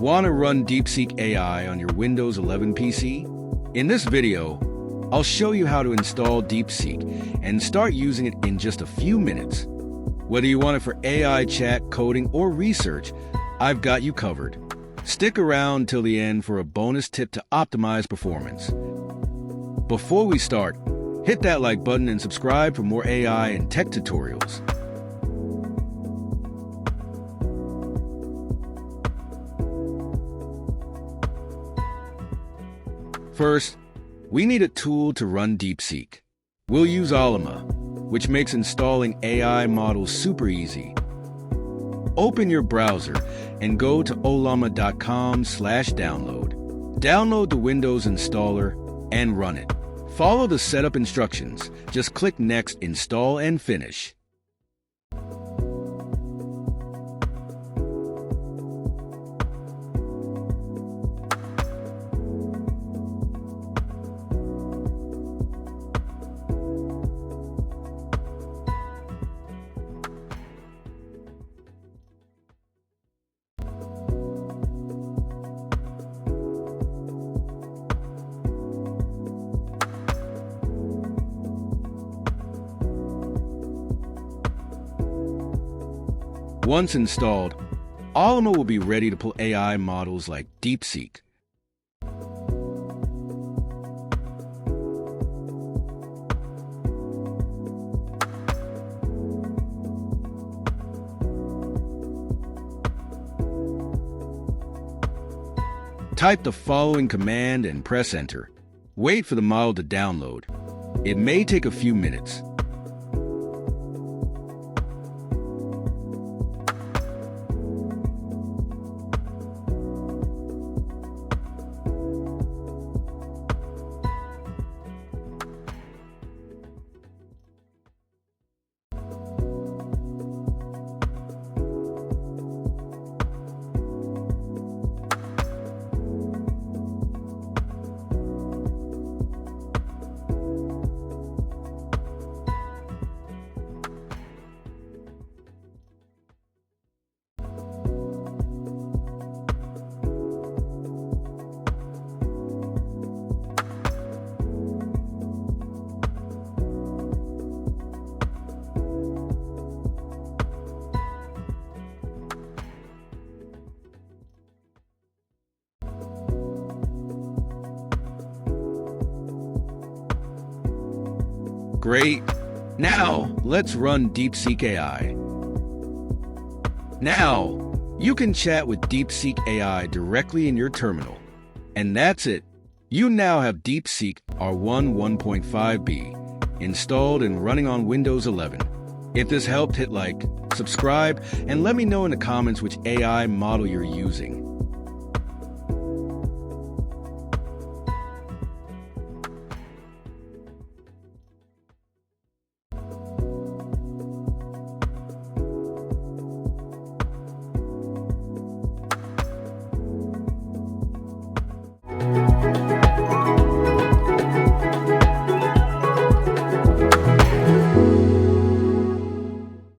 Want to run DeepSeek AI on your Windows 11 PC? In this video, I'll show you how to install DeepSeek and start using it in just a few minutes. Whether you want it for AI chat, coding, or research, I've got you covered. Stick around till the end for a bonus tip to optimize performance. Before we start, hit that like button and subscribe for more AI and tech tutorials. First, we need a tool to run DeepSeek. We'll use Ollama, which makes installing AI models super easy. Open your browser and go to ollama.com/download. Download the Windows installer and run it. Follow the setup instructions. Just click Next, Install, and Finish. Once installed, Ollama will be ready to pull AI models like DeepSeek. Type the following command and press Enter. Wait for the model to download. It may take a few minutes. Great. Now, let's run DeepSeek AI. Now, you can chat with DeepSeek AI directly in your terminal. And that's it. You now have DeepSeek R1 1.5b installed and running on Windows 11. If this helped, hit like, subscribe, and let me know in the comments which AI model you're using.